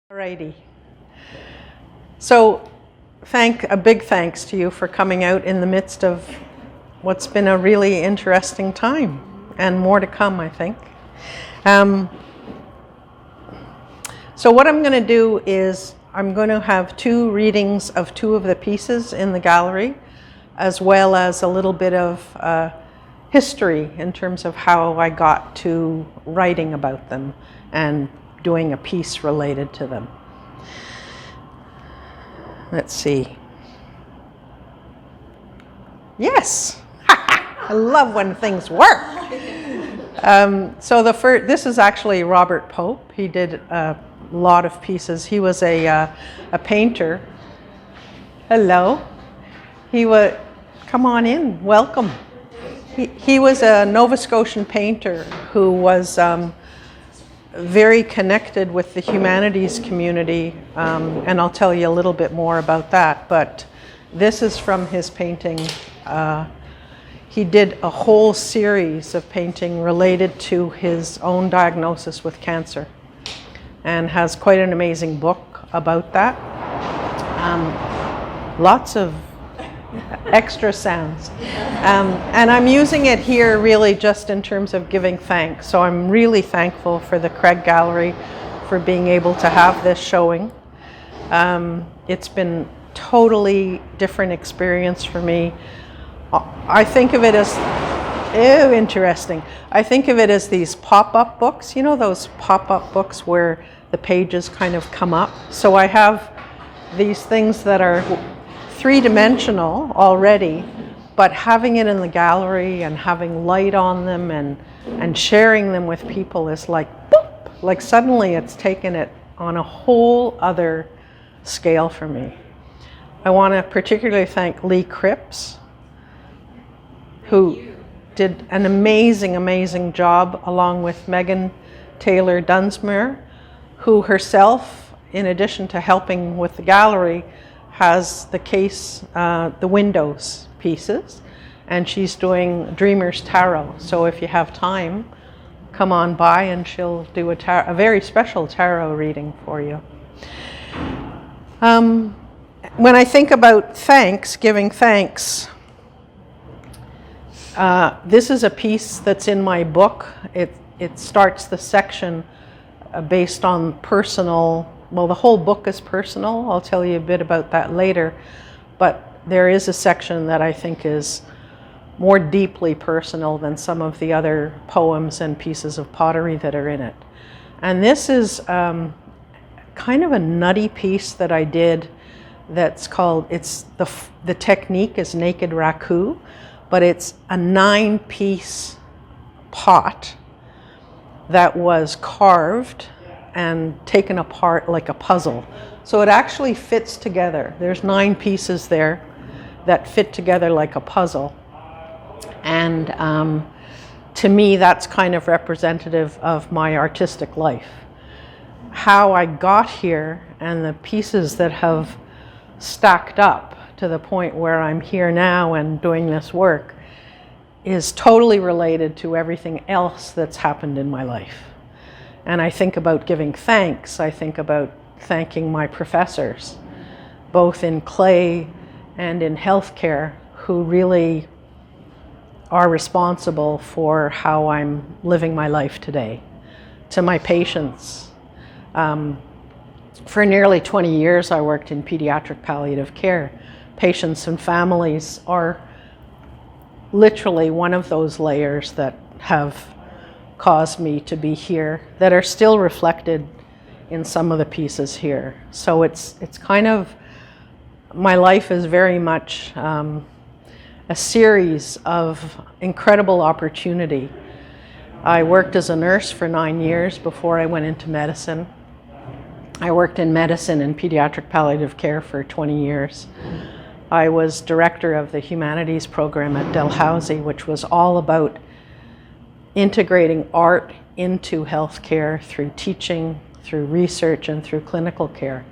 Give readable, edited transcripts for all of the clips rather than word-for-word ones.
Alrighty. So a big thanks to you for coming out in the midst of what's been a really interesting time, and more to come, I think. So what I'm going to do is I'm going to have two readings of two of the pieces in the gallery, as well as a little bit of history in terms of how I got to writing about them and doing a piece related to them. Let's see. Yes! I love when things work. So this is actually Robert Pope. He did a lot of pieces. He was a painter. Hello. Come on in, welcome. He was a Nova Scotian painter who was very connected with the humanities community, and I'll tell you a little bit more about that, but this is from his painting. He did a whole series of painting related to his own diagnosis with cancer, and has quite an amazing book about that. Lots of extra sounds. And I'm using it here really just in terms of giving thanks. So I'm really thankful for the Craig Gallery for being able to have this showing. It's been totally different experience for me. I think of it as, interesting. I think of it as these pop-up books. You know those pop-up books where the pages kind of come up? So I have these things that are three-dimensional already, but having it in the gallery and having light on them and sharing them with people is like, boop, like suddenly it's taken it on a whole other scale for me. I want to particularly thank Lee Cripps, who did an amazing job, along with Megan Taylor Dunsmuir, who herself, in addition to helping with the gallery, has the case, the windows pieces, and she's doing Dreamer's Tarot. So if you have time, come on by and she'll do a very special tarot reading for you. When I think about giving thanks, this is a piece that's in my book. It starts the section based on personal. Well, the whole book is personal. I'll tell you a bit about that later. But there is a section that I think is more deeply personal than some of the other poems and pieces of pottery that are in it. And this is kind of a nutty piece that I did that's called, the technique is naked raku, but it's a 9-piece pot that was carved and taken apart like a puzzle. So it actually fits together. There's 9 pieces there that fit together like a puzzle. And to me, that's kind of representative of my artistic life. How I got here and the pieces that have stacked up to the point where I'm here now and doing this work is totally related to everything else that's happened in my life. And I think about giving thanks. I think about thanking my professors, both in clay and in healthcare, who really are responsible for how I'm living my life today. To my patients. For nearly 20 years, I worked in pediatric palliative care. Patients and families are literally one of those layers that have caused me to be here, that are still reflected in some of the pieces here. So it's kind of, my life is very much a series of incredible opportunity. I worked as a nurse for 9 years before I went into medicine. I worked in medicine and pediatric palliative care for 20 years. I was director of the humanities program at Dalhousie, which was all about integrating art into healthcare through teaching, through research, and through clinical care.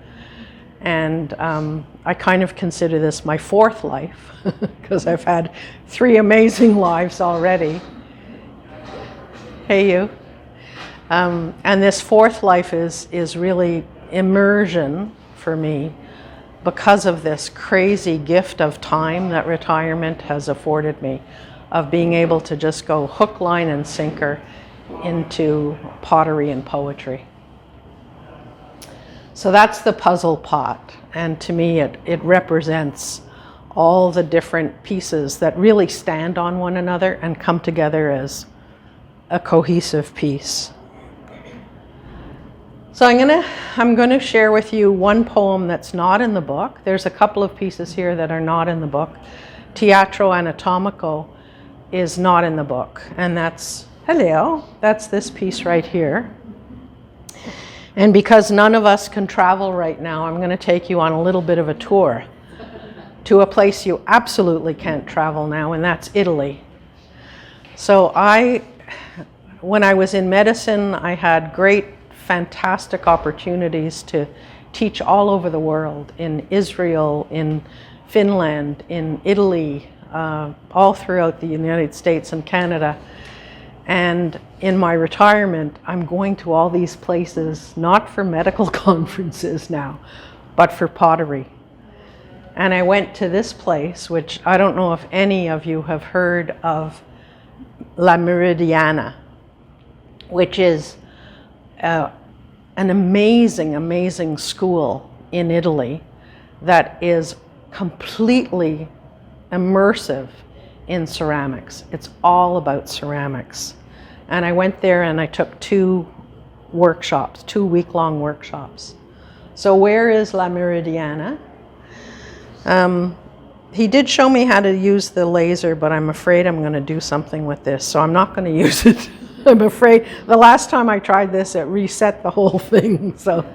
And I kind of consider this my 4th life, because I've had 3 amazing lives already. Hey, you. And this 4th life is really immersion for me because of this crazy gift of time that retirement has afforded me, of being able to just go hook, line, and sinker into pottery and poetry. So that's the puzzle pot, and to me it represents all the different pieces that really stand on one another and come together as a cohesive piece. So I'm gonna share with you one poem that's not in the book. There's a couple of pieces here that are not in the book. Teatro Anatomical is not in the book, and that's this piece right here. And because none of us can travel right now, I'm gonna take you on a little bit of a tour to a place you absolutely can't travel now, and that's Italy. So when I was in medicine, I had great, fantastic opportunities to teach all over the world, in Israel, in Finland, in Italy, all throughout the United States and Canada. And in my retirement, I'm going to all these places, not for medical conferences now, but for pottery. And I went to this place, which I don't know if any of you have heard of, La Meridiana, which is an amazing, amazing school in Italy that is completely immersive in ceramics. It's all about ceramics. And I went there and I took 2 workshops, 2 week-long workshops. So where is La Meridiana? He did show me how to use the laser, but I'm afraid I'm going to do something with this, so I'm not going to use it. I'm afraid the last time I tried this, it reset the whole thing, so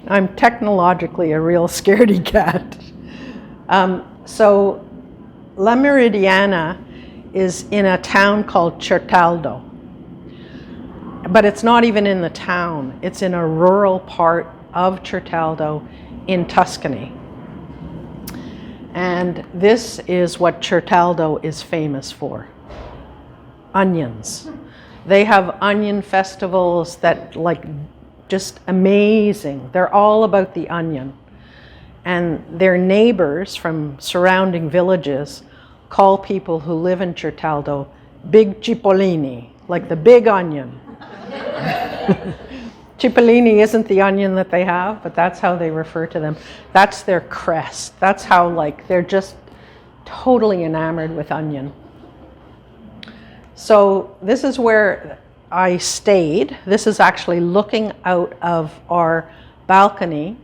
I'm technologically a real scaredy cat. So La Meridiana is in a town called Certaldo, but it's not even in the town. It's in a rural part of Certaldo in Tuscany. And this is what Certaldo is famous for: onions. They have onion festivals that just amazing. They're all about the onion. And their neighbors from surrounding villages call people who live in Certaldo big cipollini, like the big onion. Cipollini isn't the onion that they have, but that's how they refer to them. That's their crest. That's how they're just totally enamored with onion. So this is where I stayed. This is actually looking out of our balcony.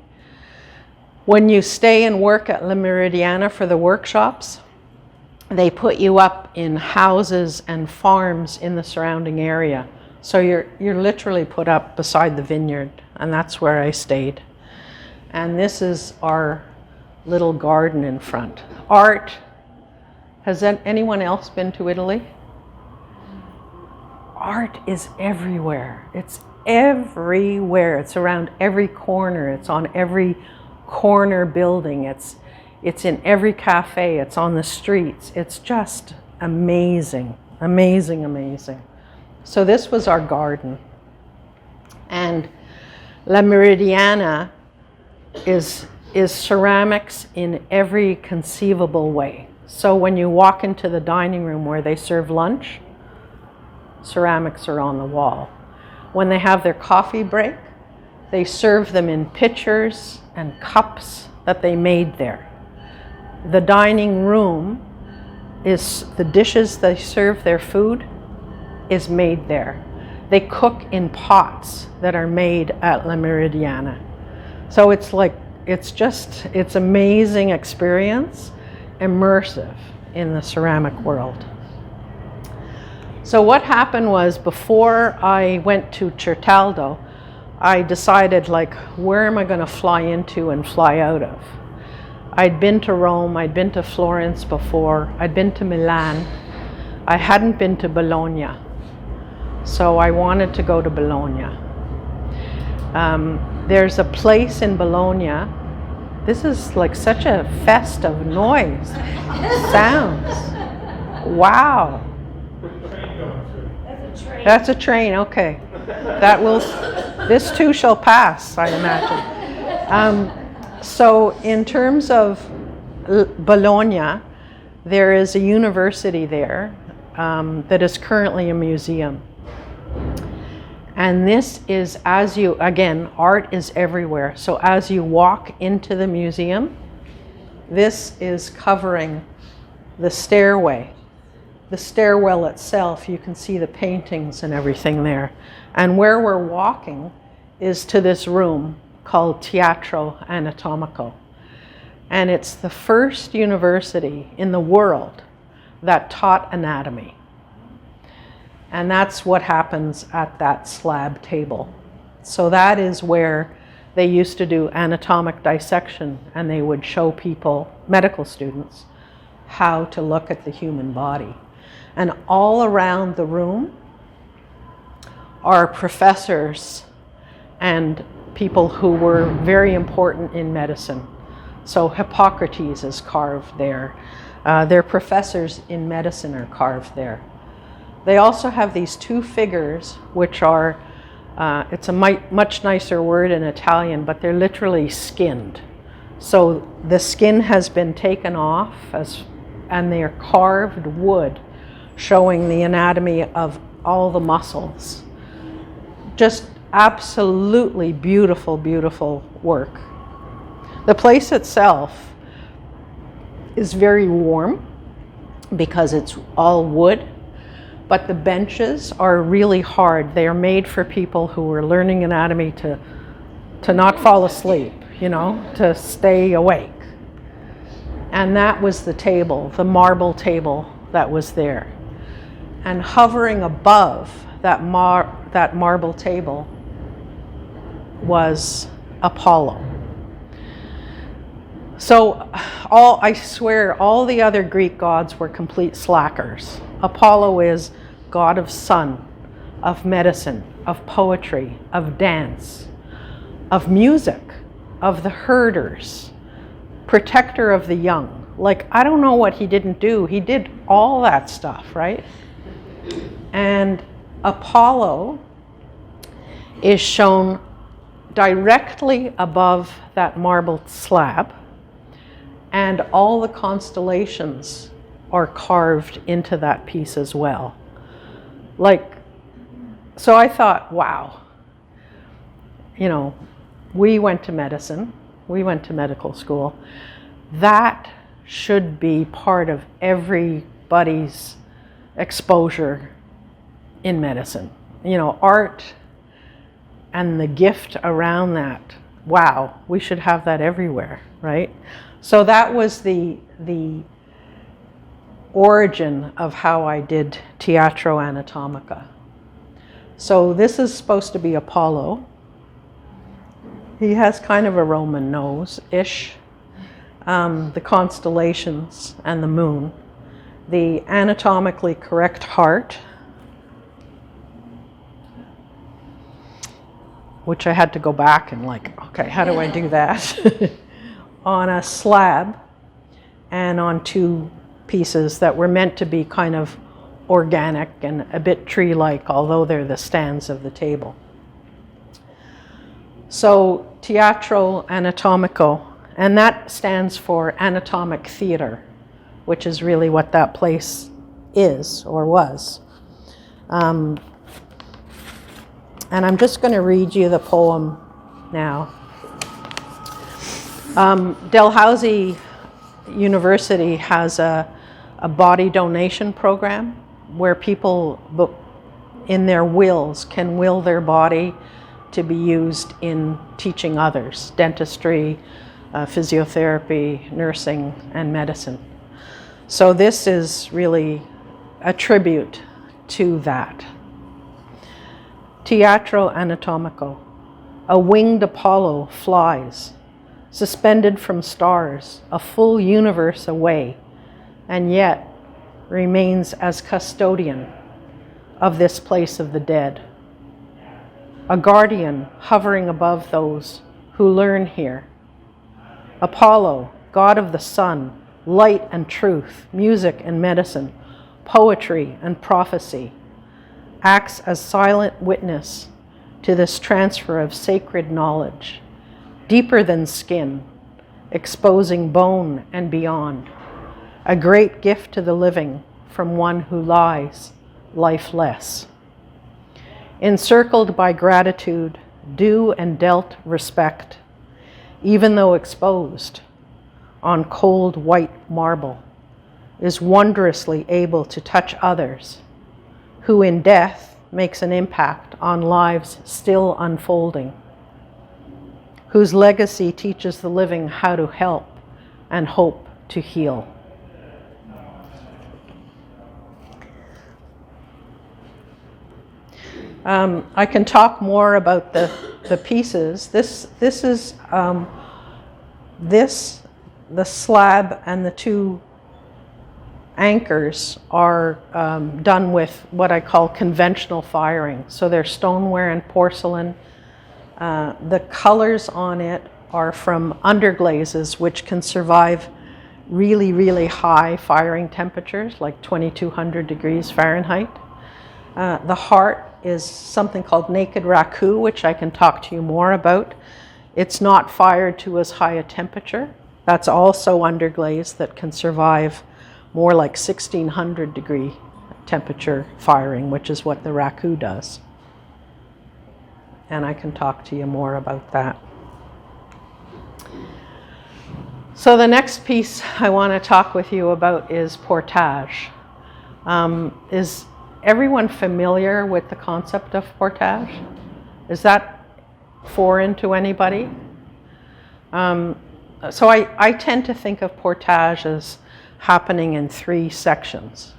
When you stay and work at La Meridiana for the workshops, they put you up in houses and farms in the surrounding area. So you're literally put up beside the vineyard, and that's where I stayed. And this is our little garden in front. Art. Has anyone else been to Italy? Art is everywhere. It's everywhere. It's around every corner. It's on every corner building. It's in every cafe. It's on the streets. It's just amazing, amazing, amazing. So this was our garden. And La Meridiana is ceramics in every conceivable way. So when you walk into the dining room where they serve lunch, ceramics are on the wall. When they have their coffee break, they serve them in pitchers and cups that they made there. The dining room is the dishes they serve their food is made there. They cook in pots that are made at La Meridiana. So it's amazing experience, immersive in the ceramic world. So what happened was, before I went to Certaldo, I decided where am I going to fly into and fly out of? I'd been to Rome, I'd been to Florence before, I'd been to Milan. I hadn't been to Bologna. So I wanted to go to Bologna. There's a place in Bologna. This is such a fest of noise, sounds. Wow. That's a train, okay. This too shall pass, I imagine. So in terms of Bologna, there is a university there that is currently a museum. And this is, as you, again, art is everywhere. So as you walk into the museum, this is covering the stairway. The stairwell itself, you can see the paintings and everything there. And where we're walking is to this room called Teatro Anatomical. And it's the first university in the world that taught anatomy. And that's what happens at that slab table. So that is where they used to do anatomic dissection, and they would show people, medical students, how to look at the human body. And all around the room are professors and people who were very important in medicine. So Hippocrates is carved there. Their professors in medicine are carved there. They also have these two figures, which are, it's a much nicer word in Italian, but they're literally skinned. So the skin has been taken off, and they are carved wood, showing the anatomy of all the muscles. Just absolutely beautiful, beautiful work. The place itself is very warm because it's all wood, but the benches are really hard. They are made for people who are learning anatomy to not fall asleep, you know, to stay awake. And that was the table, the marble table that was there. And hovering above that marble table was Apollo. So I swear all the other Greek gods were complete slackers. Apollo is god of sun, of medicine, of poetry, of dance, of music, of the herders, protector of the young. Like, I don't know what he didn't do. He did all that stuff, right? And Apollo is shown directly above that marble slab, and all the constellations are carved into that piece as well. Like, so I thought, wow, you know, we went to medicine, we went to medical school. That should be part of everybody's exposure in medicine. You know, art and the gift around that. Wow, we should have that everywhere, right? So that was the origin of how I did Teatro Anatomica. So this is supposed to be Apollo. He has kind of a Roman nose-ish. The constellations and the moon. The anatomically correct heart, which I had to go back and like, okay, how do I do that? On a slab and on two pieces that were meant to be kind of organic and a bit tree-like, although they're the stands of the table. So Teatro Anatomical, and that stands for anatomic theater, which is really what that place is or was. And I'm just going to read you the poem now. Dalhousie University has a body donation program where people in their wills can will their body to be used in teaching others, dentistry, physiotherapy, nursing, and medicine. So this is really a tribute to that. Teatro Anatomical. A winged Apollo flies, suspended from stars, a full universe away, and yet remains as custodian of this place of the dead. A guardian hovering above those who learn here. Apollo, god of the sun, light and truth, music and medicine, poetry and prophecy, acts as silent witness to this transfer of sacred knowledge, deeper than skin, exposing bone and beyond, a great gift to the living from one who lies lifeless. Encircled by gratitude, due and dealt respect, even though exposed on cold white marble, is wondrously able to touch others, who in death makes an impact on lives still unfolding, whose legacy teaches the living how to help and hope to heal. I can talk more about the pieces. This is the slab and the two anchors are done with what I call conventional firing. So they're stoneware and porcelain. The colors on it are from underglazes, which can survive really, really high firing temperatures, like 2200 degrees Fahrenheit. The heart is something called naked raku, which I can talk to you more about. It's not fired to as high a temperature. That's also underglaze that can survive more like 1600 degree temperature firing, which is what the raku does. And I can talk to you more about that. So the next piece I want to talk with you about is portage. Is everyone familiar with the concept of portage? Is that foreign to anybody? So I tend to think of portage as happening in three sections.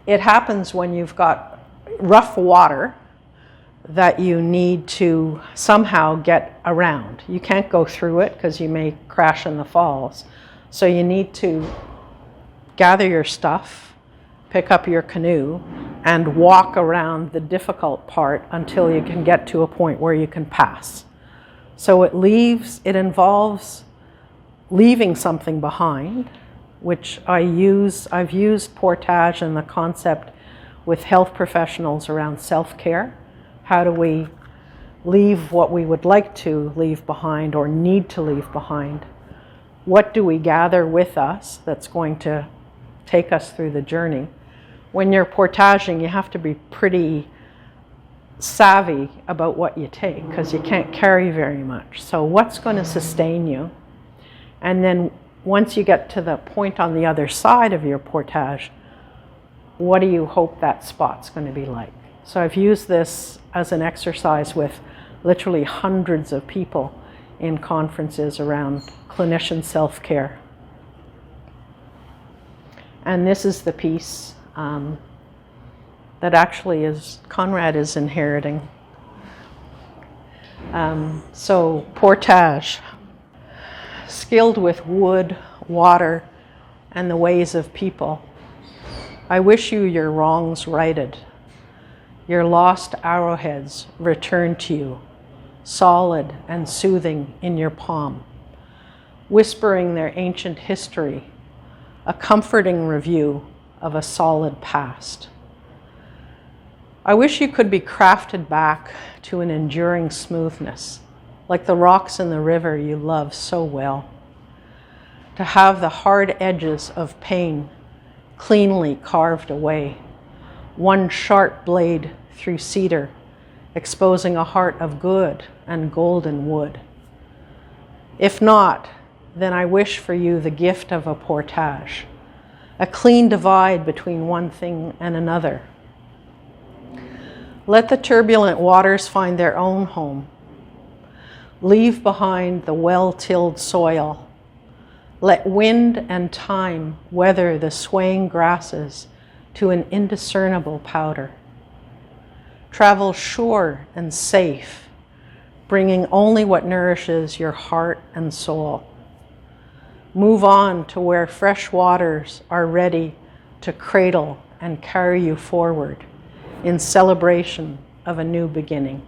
It happens when you've got rough water that you need to somehow get around. You can't go through it because you may crash in the falls. So you need to gather your stuff, pick up your canoe, and walk around the difficult part until you can get to a point where you can pass. So it involves leaving something behind, which I've used portage and the concept with health professionals around self-care. How do we leave what we would like to leave behind or need to leave behind? What do we gather with us that's going to take us through the journey? When you're portaging, you have to be pretty savvy about what you take because you can't carry very much. So what's going to sustain you? And then once you get to the point on the other side of your portage, what do you hope that spot's going to be like? So I've used this as an exercise with literally hundreds of people in conferences around clinician self-care. And this is the piece that actually Conrad is inheriting. So portage, skilled with wood, water, and the ways of people. I wish you your wrongs righted, your lost arrowheads returned to you, solid and soothing in your palm, whispering their ancient history, a comforting review of a solid past. I wish you could be crafted back to an enduring smoothness, like the rocks in the river you love so well, to have the hard edges of pain cleanly carved away, one sharp blade through cedar, exposing a heart of good and golden wood. If not, then I wish for you the gift of a portage, a clean divide between one thing and another. Let the turbulent waters find their own home. Leave behind the well-tilled soil. Let wind and time weather the swaying grasses to an indiscernible powder. Travel sure and safe, bringing only what nourishes your heart and soul. Move on to where fresh waters are ready to cradle and carry you forward in celebration of a new beginning.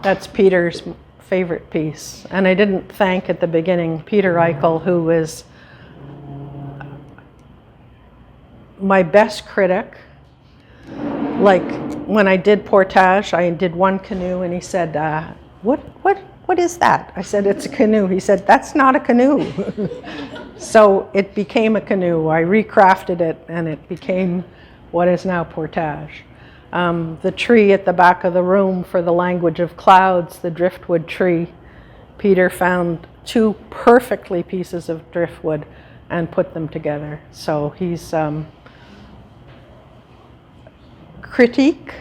That's Peter's favorite piece. And I didn't thank at the beginning Peter Eichel, who is my best critic, like when I did Portage, I did one canoe and he said, what is that? I said, it's a canoe. He said, that's not a canoe. So it became a canoe. I recrafted it and it became what is now Portage. The tree at the back of the room for the language of clouds, the driftwood tree, Peter found 2 perfectly pieces of driftwood and put them together. So he's critique,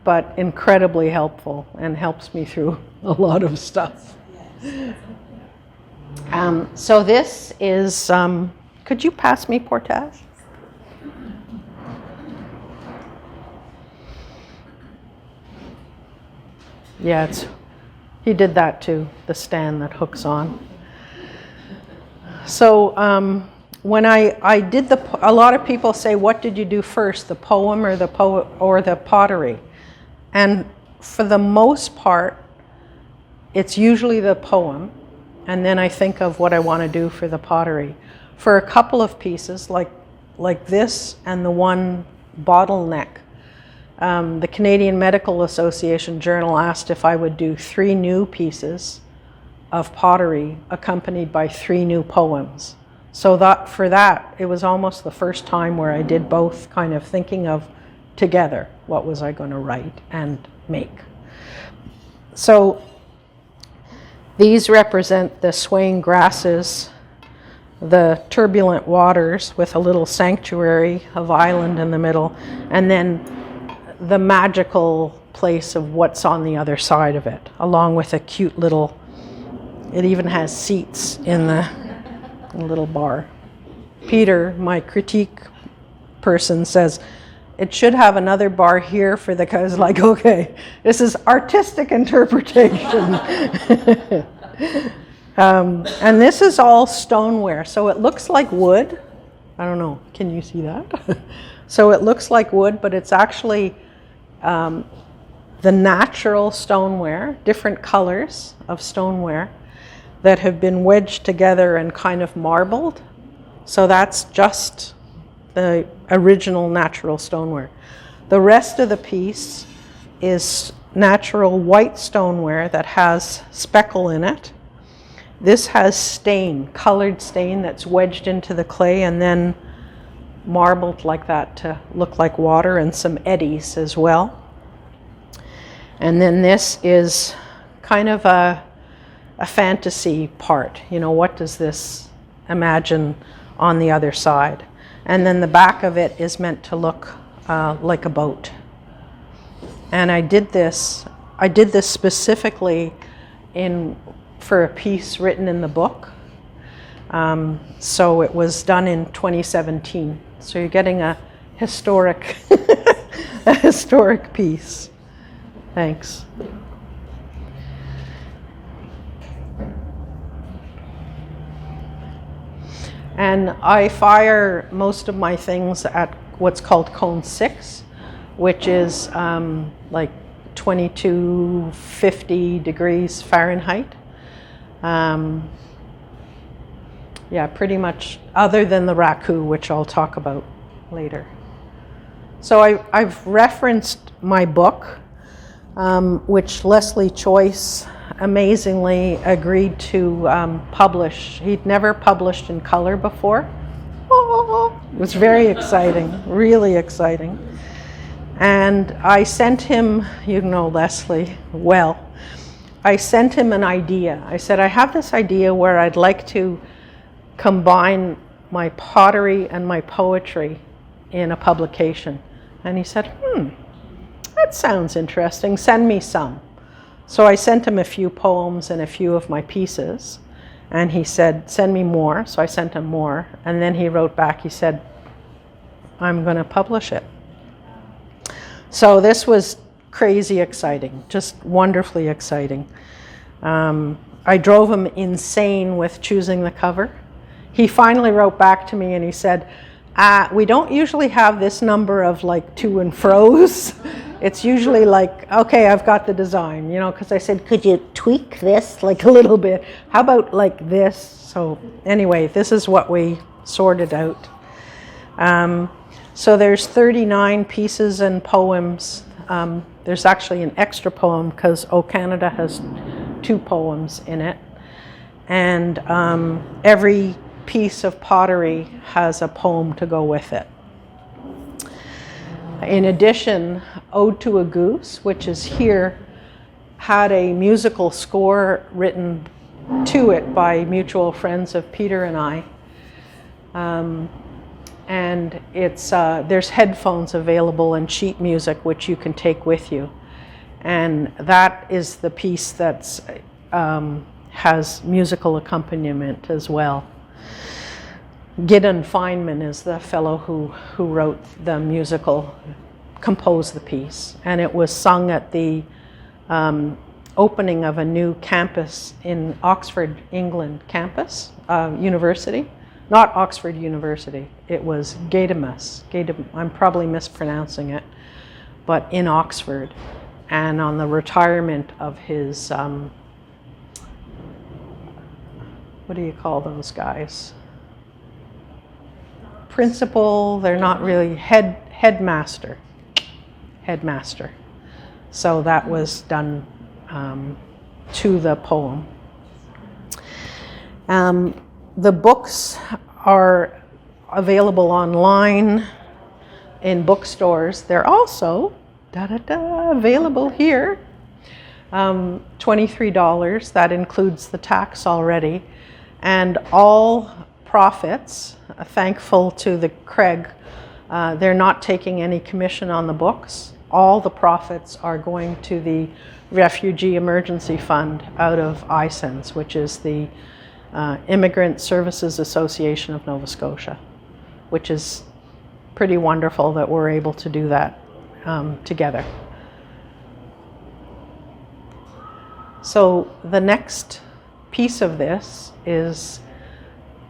but incredibly helpful and helps me through a lot of stuff. So this is, could you pass me Portage? Yeah, he did that too, the stand that hooks on. So when I did a lot of people say, what did you do first, the poem or the pottery? And for the most part, it's usually the poem, and then I think of what I want to do for the pottery. For a couple of pieces, like this and the one bottleneck, the Canadian Medical Association Journal asked if I would do 3 new pieces of pottery accompanied by 3 new poems. So for that, it was almost the first time where I did both, kind of thinking of together, what was I going to write and make. So these represent the swaying grasses, the turbulent waters with a little sanctuary of island in the middle, and then the magical place of what's on the other side of it, along with a cute little, it even has seats in the little bar. Peter, my critique person, says, it should have another bar here for the guys. Like, okay, this is artistic interpretation. And this is all stoneware, so it looks like wood. I don't know, can you see that? So it looks like wood, but it's actually the natural stoneware, different colors of stoneware that have been wedged together and kind of marbled. So that's just the original natural stoneware. The rest of the piece is natural white stoneware that has speckle in it. This has stain, colored stain that's wedged into the clay and then marbled like that to look like water, and some eddies as well. And then this is kind of a fantasy part. You know, what does this imagine on the other side? And then the back of it is meant to look like a boat. And I did this specifically for a piece written in the book. So it was done in 2017. So you're getting a historic, a historic piece. Thanks. And I fire most of my things at what's called cone 6, which is like 2250 degrees Fahrenheit. Yeah, pretty much, other than the raku, which I'll talk about later. So I've referenced my book, which Leslie Choice amazingly agreed to publish. He'd never published in color before. It was very exciting, really exciting. And I sent him, you know Leslie well, I sent him an idea. I said, I have this idea where I'd like to combine my pottery and my poetry in a publication. And he said, that sounds interesting, send me some. So I sent him a few poems and a few of my pieces, and he said, send me more. So I sent him more, and then he wrote back, he said, I'm going to publish it. So this was crazy exciting, just wonderfully exciting. I drove him insane with choosing the cover. He finally wrote back to me and he said, we don't usually have this number of like to and fro's. It's usually like, okay, I've got the design, you know, because I said, could you tweak this like a little bit? How about like this? So anyway, this is what we sorted out. So there's 39 pieces and poems. There's actually an extra poem because O Canada has 2 poems in it. And every piece of pottery has a poem to go with it. In addition, Ode to a Goose, which is here, had a musical score written to it by mutual friends of Peter and I. And it's there's headphones available and sheet music which you can take with you. And that is the piece that's has musical accompaniment as well. Gideon Feynman is the fellow who wrote the musical, composed the piece. And it was sung at the opening of a new campus in Oxford, England campus, university. Not Oxford University, it was Gatimus. I'm probably mispronouncing it, but in Oxford. And on the retirement of his, what do you call those guys? Principal, they're not really, headmaster. So that was done to the poem. The books are available online in bookstores. They're also available here. $23, that includes the tax already. And all profits, thankful to the Craig, they're not taking any commission on the books. All the profits are going to the Refugee Emergency Fund out of ISENS, which is the Immigrant Services Association of Nova Scotia, which is pretty wonderful that we're able to do that together. So the next piece of this is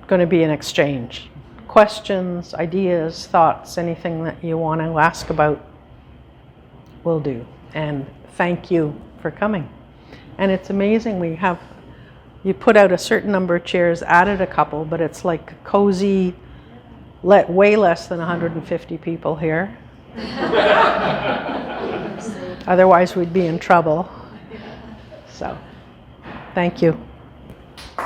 going to be an exchange. Questions, ideas, thoughts, anything that you want to ask about, will do. And thank you for coming. And it's amazing, you put out a certain number of chairs, added a couple, but it's like cozy, way less than 150 people here. Otherwise we'd be in trouble. So, thank you. So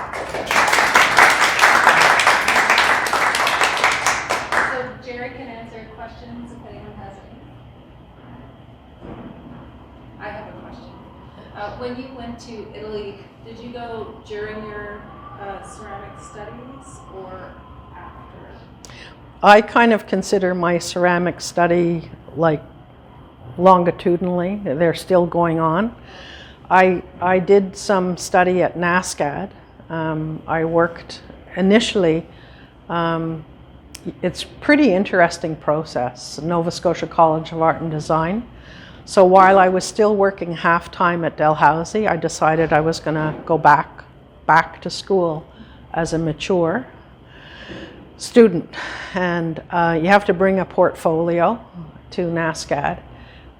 Gerri can answer questions if anyone has any. I have a question. When you went to Italy, did you go during your ceramic studies or after? I kind of consider my ceramic study like longitudinally. They're still going on. I did some study at NASCAD. I worked initially, it's pretty interesting process, Nova Scotia College of Art and Design. So while I was still working half-time at Dalhousie, I decided I was going to go back to school as a mature student. And you have to bring a portfolio to NASCAD.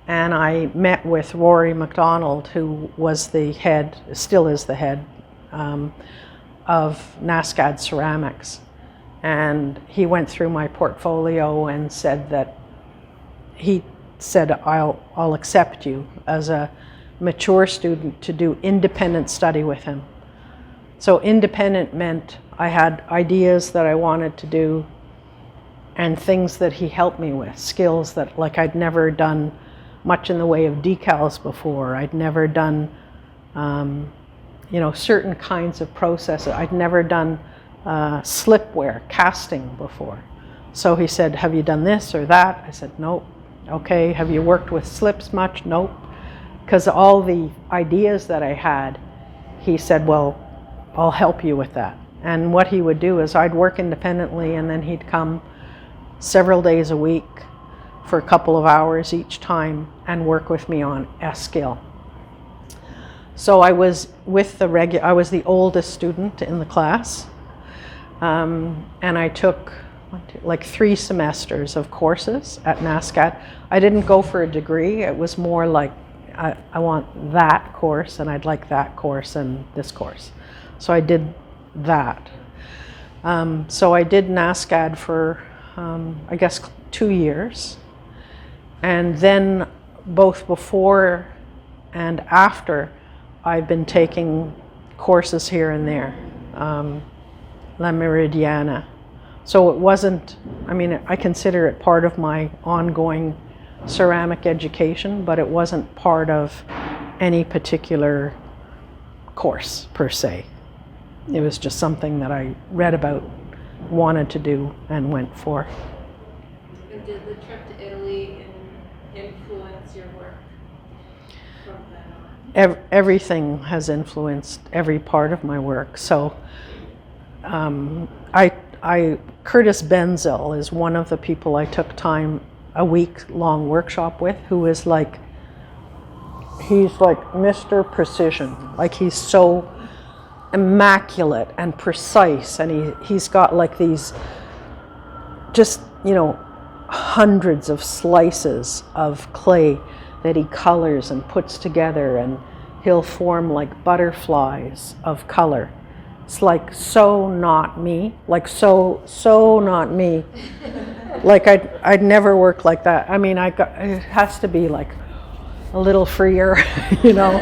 And I met with Rory MacDonald, who was the head, still is the head, of NASCAD Ceramics. And he went through my portfolio and said that he said, I'll accept you as a mature student to do independent study with him. So independent meant I had ideas that I wanted to do and things that he helped me with, skills that like I'd never done much in the way of decals before. I'd never done, certain kinds of processes. I'd never done slipware, casting before. So he said, have you done this or that? I said, nope. Okay, have you worked with slips much? Nope. Because all the ideas that I had, he said, well, I'll help you with that. And what he would do is I'd work independently and then he'd come several days a week for a couple of hours each time and work with me on a skill. So I was with I was the oldest student in the class, and I took like 3 semesters of courses at NASCAD. I didn't go for a degree. It was more like I want that course and I'd like that course and this course. So I did that. So I did NASCAD for I guess 2 years. And then both before and after, I've been taking courses here and there, La Meridiana. So it wasn't, I mean, I consider it part of my ongoing ceramic education, but it wasn't part of any particular course per se. It was just something that I read about, wanted to do, and went for. And did the trip to Italy influence your work from then on? Everything has influenced every part of my work. So Curtis Benzel is one of the people I took time, a week-long workshop with, who is like, he's like Mr. Precision. Like, he's so immaculate and precise, and he's got like these just, you know, hundreds of slices of clay that he colors and puts together, and he'll form like butterflies of color. It's like so not me, like so not me. Like I'd never work like that. I mean, it has to be like a little freer, you know.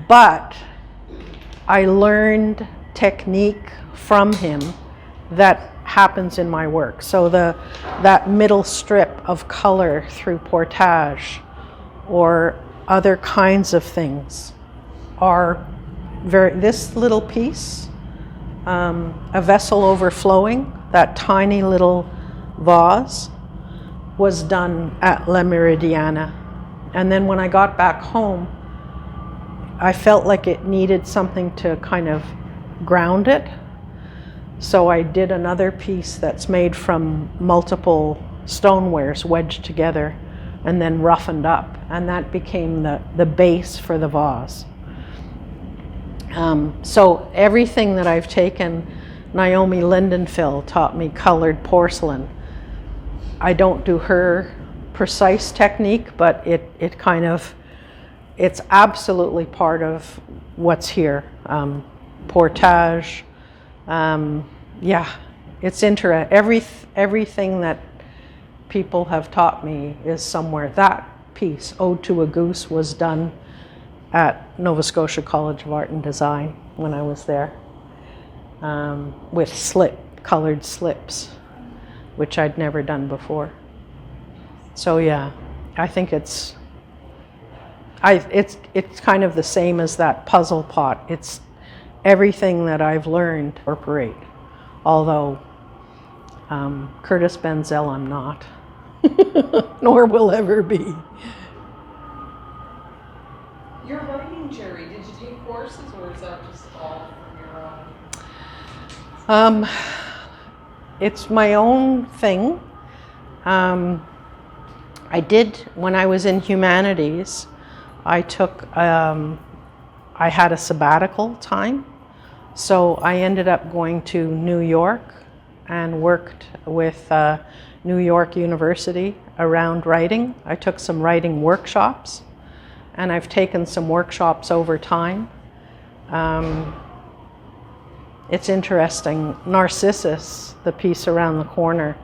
But I learned technique from him that happens in my work. So that middle strip of color through portage or other kinds of things are this little piece, a vessel overflowing, that tiny little vase, was done at La Meridiana. And then when I got back home, I felt like it needed something to kind of ground it. So I did another piece that's made from multiple stonewares wedged together and then roughened up. And that became the base for the vase. So everything that I've taken, Naomi Lindenfeld taught me colored porcelain. I don't do her precise technique, but it kind of, it's absolutely part of what's here. Portage, yeah, it's everything that people have taught me is somewhere. That piece, Ode to a Goose, was done at Nova Scotia College of Art and Design when I was there, with colored slips, which I'd never done before. So yeah, I think it's kind of the same as that puzzle pot. It's everything that I've learned to incorporate, although Curtis Benzel I'm not, nor will ever be. Your writing, Gerri, did you take courses, or is that just all from your own? It's my own thing. I did, when I was in humanities, I had a sabbatical time. So I ended up going to New York and worked with New York University around writing. I took some writing workshops, and I've taken some workshops over time. It's interesting. Narcissus, the piece around the corner,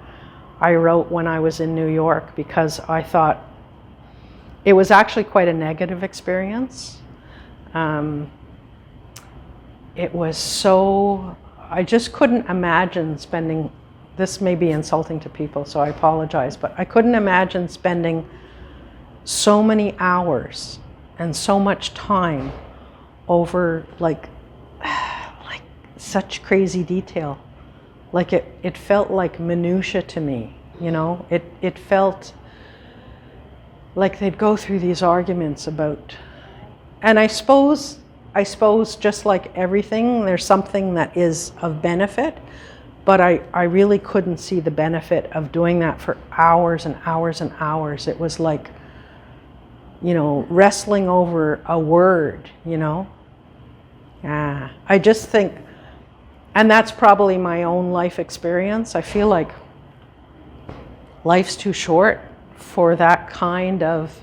I wrote when I was in New York because I thought it was actually quite a negative experience. It was so, I just couldn't imagine spending, this may be insulting to people, so I apologize, but I couldn't imagine spending so many hours and so much time over like such crazy detail. Like it felt like minutia to me, you know? It felt like they'd go through these arguments about, and I suppose just like everything, there's something that is of benefit, but I really couldn't see the benefit of doing that for hours and hours and hours. It was like, you know, wrestling over a word, you know? I just think, and that's probably my own life experience. I feel like life's too short for that kind of,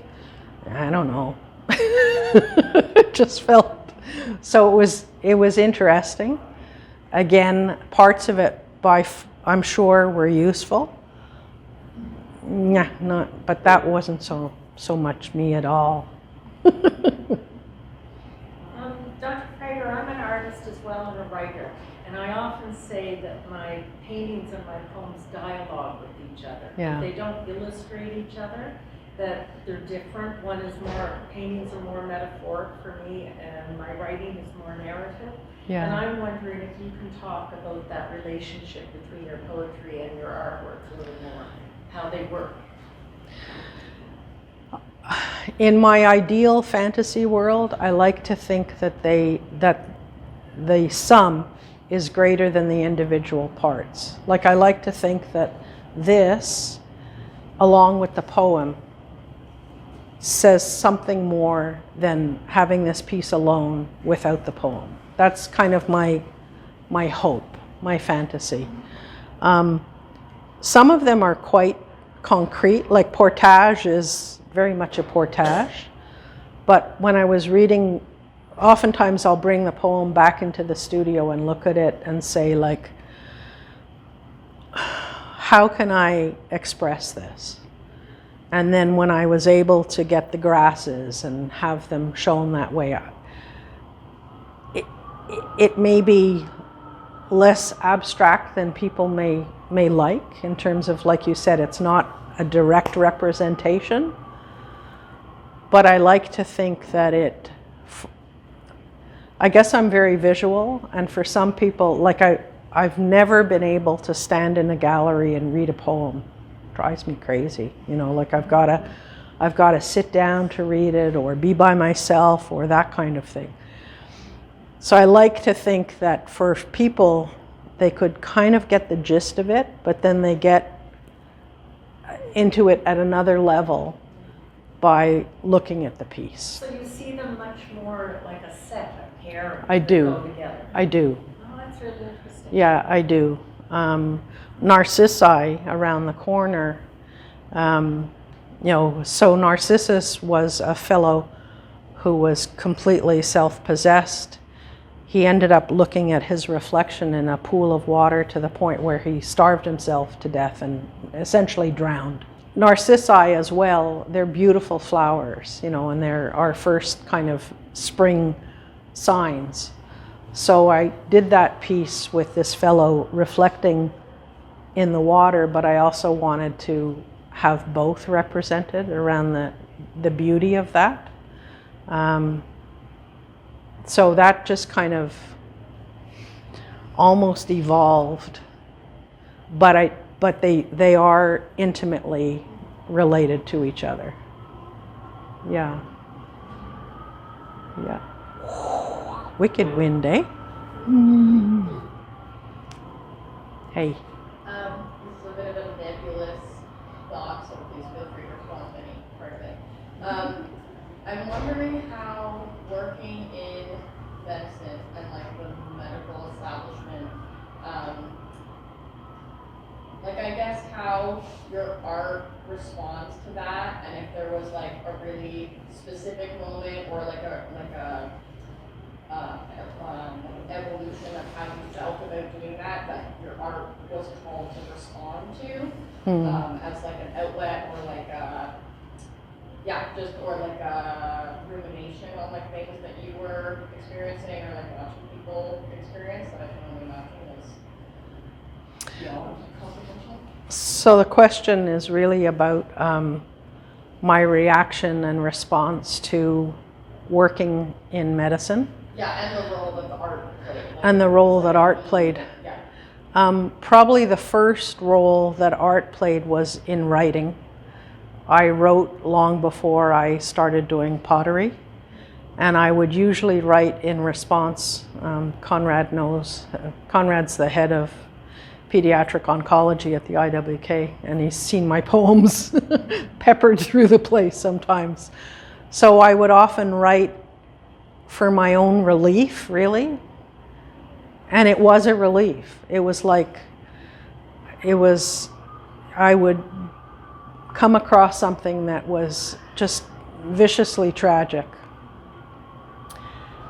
I don't know. It just felt, so it was interesting. Again, parts of it I'm sure were useful, Yeah, not, but that wasn't so much me at all. Dr. Frager, I'm an artist as well and a writer, and I often say that my paintings and my poems dialogue with each other. Yeah. They don't illustrate each other, that they're different. One is more, paintings are more metaphoric for me, and my writing is more narrative. Yeah. And I'm wondering if you can talk about that relationship between your poetry and your artwork a little more, how they work. In my ideal fantasy world, I like to think that the sum is greater than the individual parts. Like, I like to think that this, along with the poem, says something more than having this piece alone without the poem. That's kind of my hope, my fantasy. Some of them are quite concrete, like Portage is very much a portage. But when I was reading, oftentimes I'll bring the poem back into the studio and look at it and say, like, how can I express this? And then when I was able to get the grasses and have them shown that way, it may be less abstract than people may like, in terms of, like you said, it's not a direct representation. But I like to think that I guess I'm very visual, and for some people, like I've never been able to stand in a gallery and read a poem. It drives me crazy, you know, like I've got to sit down to read it, or be by myself, or that kind of thing. So I like to think that for people, they could kind of get the gist of it, but then they get into it at another level by looking at the piece. So you see them much more like a set, a pair I that do. go together. I do. Oh, that's really interesting. Yeah, I do. Narcissi around the corner, so Narcissus was a fellow who was completely self-possessed. He ended up looking at his reflection in a pool of water to the point where he starved himself to death and essentially drowned. Narcissi as well, they're beautiful flowers, and they're our first kind of spring signs. So I did that piece with this fellow reflecting in the water, but I also wanted to have both represented around the beauty of that. So that just kind of almost evolved, but they are intimately related to each other. Yeah. Yeah. Wicked wind, eh? Hey. This is a bit of a nebulous thought, so please feel free to respond to any part of it. I'm wondering how working in medicine and like the medical establishment, I guess how your art responds to that, and if there was like a really specific moment or like a evolution of how you felt about doing that your art was called to respond to, as like an outlet or like a rumination on like things that you were experiencing or like watching people experience that I can only imagine is beyond comprehension. So the question is really about my reaction and response to working in medicine. Yeah, and the role that the art played. And the role that art played. Yeah. Probably the first role that art played was in writing. I wrote long before I started doing pottery, and I would usually write in response. Conrad knows. Conrad's the head of pediatric oncology at the IWK, and he's seen my poems peppered through the place sometimes. So I would often write for my own relief, really. And it was a relief. It was like, I would come across something that was just viciously tragic.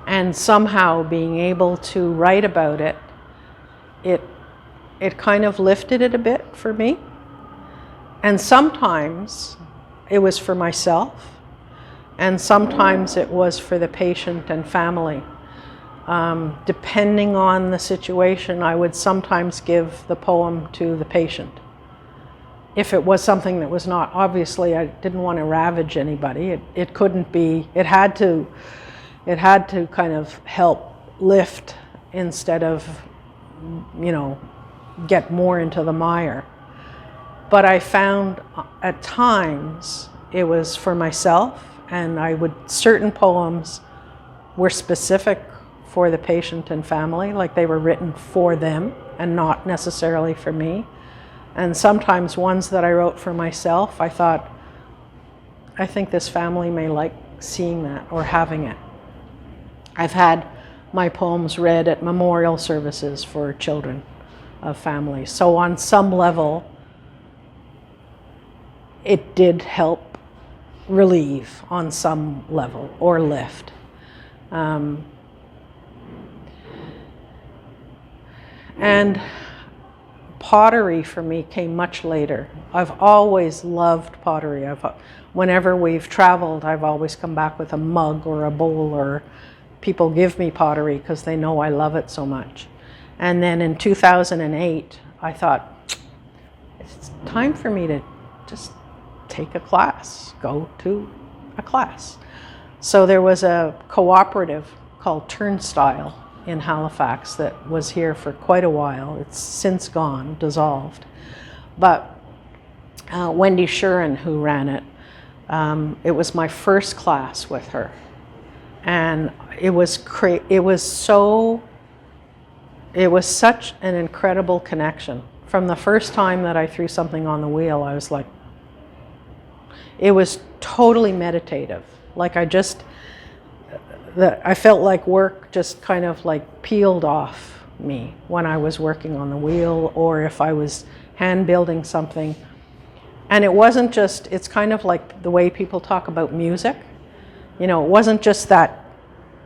And somehow being able to write about it, it kind of lifted it a bit for me. And sometimes it was for myself, and sometimes it was for the patient and family. Depending on the situation, I would sometimes give the poem to the patient. If it was something that was not, obviously I didn't want to ravage anybody. It couldn't be, it had to kind of help lift instead of, you know, get more into the mire. But I found at times it was for myself, and certain poems were specific for the patient and family, like they were written for them and not necessarily for me. And sometimes ones that I wrote for myself, I thought, I think this family may like seeing that or having it. I've had my poems read at memorial services for children of families. So on some level, it did help relieve on some level or lift. And pottery for me came much later. I've always loved pottery. Whenever we've traveled, I've always come back with a mug or a bowl, or people give me pottery because they know I love it so much. And then in 2008, I thought, it's time for me to just take a class, go to a class. So there was a cooperative called Turnstile in Halifax that was here for quite a while. It's since gone, dissolved. But Wendy Shuren, who ran it, it was my first class with her. And it was such an incredible connection. From the first time that I threw something on the wheel, I was like, it was totally meditative. Like I felt like work just kind of like peeled off me when I was working on the wheel, or if I was hand building something. And it wasn't just, it's kind of like the way people talk about music. You know, it wasn't just that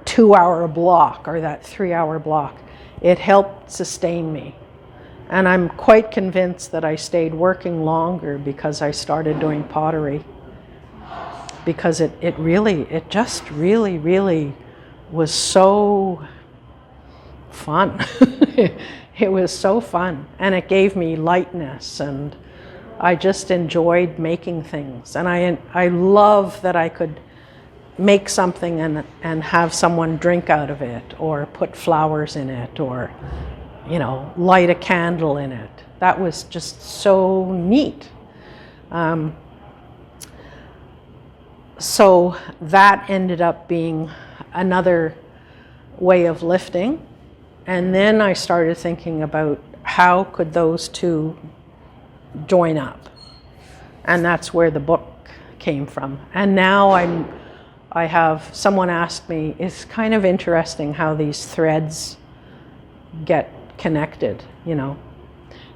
2-hour block or that 3-hour block. It helped sustain me. And I'm quite convinced that I stayed working longer because I started doing pottery. Because it just really was so fun. It was so fun. And it gave me lightness, and I just enjoyed making things. And I love that I could make something and have someone drink out of it, or put flowers in it, or, you know, light a candle in it. That was just so neat. So that ended up being another way of lifting. And then I started thinking about how could those two join up. And that's where the book came from. And now I have, someone asked me, it's kind of interesting how these threads get connected, you know,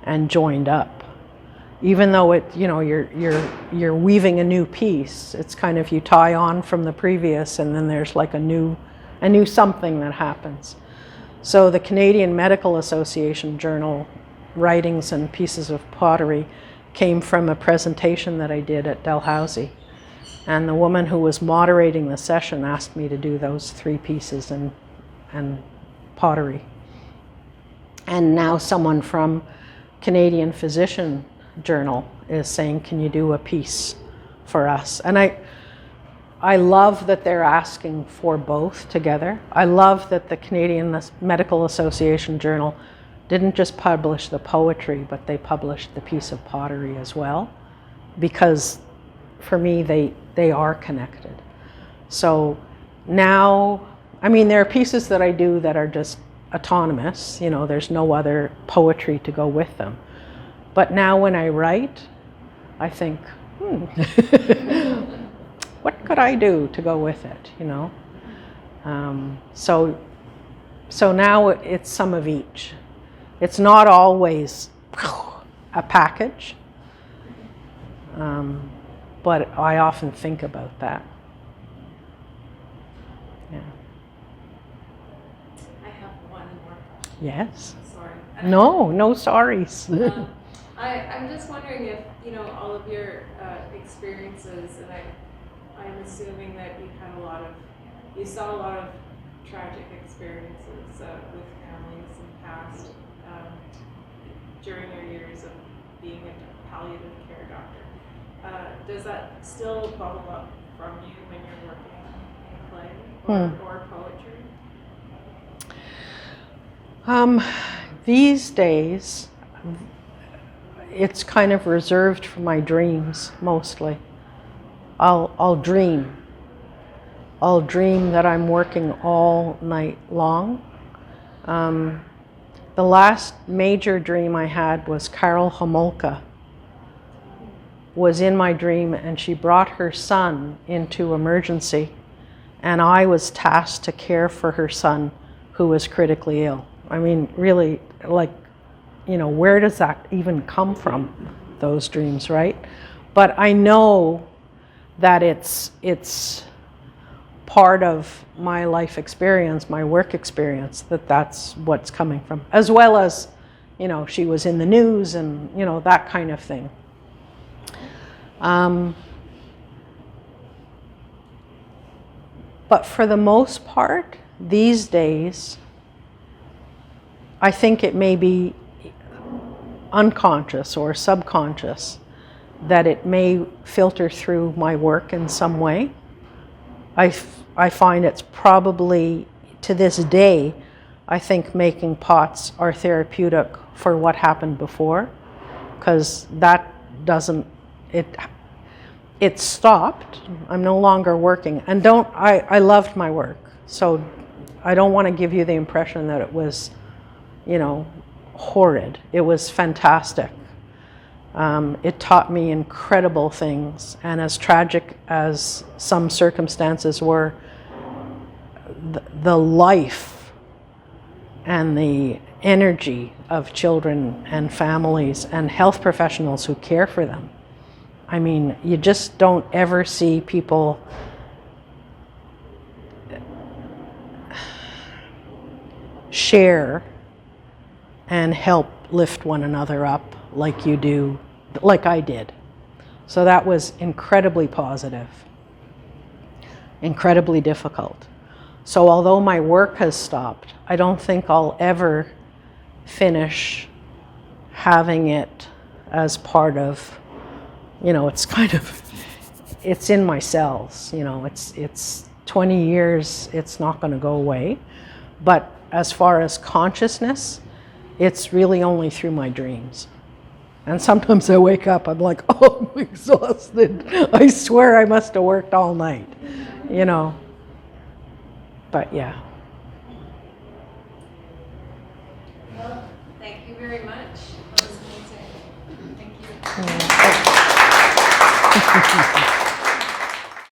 and joined up. Even though you're weaving a new piece, it's kind of, you tie on from the previous, and then there's like a new something that happens. So the Canadian Medical Association journal, Writings and Pieces of Pottery, came from a presentation that I did at Dalhousie. And the woman who was moderating the session asked me to do those 3 pieces and pottery. And now someone from Canadian Physician Journal is saying, can you do a piece for us? And I love that they're asking for both together. I love that the Canadian Medical Association Journal didn't just publish the poetry, but they published the piece of pottery as well, because for me they are connected. So now, I mean, there are pieces that I do that are just autonomous, you know, there's no other poetry to go with them. But now when I write, I think, what could I do to go with it, you know? So now it's some of each. It's not always a package, but I often think about that. Yeah. I have one more question. Yes. Sorry. No sorries. I I'm just wondering if, all of your experiences, and I'm assuming that you saw a lot of tragic experiences with families in the past during your years of being a palliative care doctor. Does that still bubble up from you when you're working in play or poetry? These days, it's kind of reserved for my dreams mostly. I'll dream. I'll dream that I'm working all night long. The last major dream I had was Carol Homolka was in my dream, and she brought her son into emergency, and I was tasked to care for her son who was critically ill. I mean, really, like, where does that even come from, those dreams, right? But I know that it's part of my life experience, my work experience, that's what's coming from, as well as, she was in the news and, that kind of thing. But for the most part, these days, I think it may be unconscious or subconscious that it may filter through my work in some way. I find it's probably, to this day, I think making pots are therapeutic for what happened before, because that doesn't, it stopped. I'm no longer working. And I loved my work. So I don't want to give you the impression that it was, horrid. It was fantastic. It taught me incredible things. And as tragic as some circumstances were, the life and the energy of children and families and health professionals who care for them. I mean, you just don't ever see people share and help lift one another up like you do, like I did. So that was incredibly positive, incredibly difficult. So although my work has stopped, I don't think I'll ever finish having it as part of, it's kind of, it's in my cells, it's 20 years, it's not going to go away. But as far as consciousness, it's really only through my dreams. And sometimes I wake up, I'm like, oh, I'm exhausted. I swear I must have worked all night, But yeah. Well, thank you very much. That was amazing. Thank you. Thank you.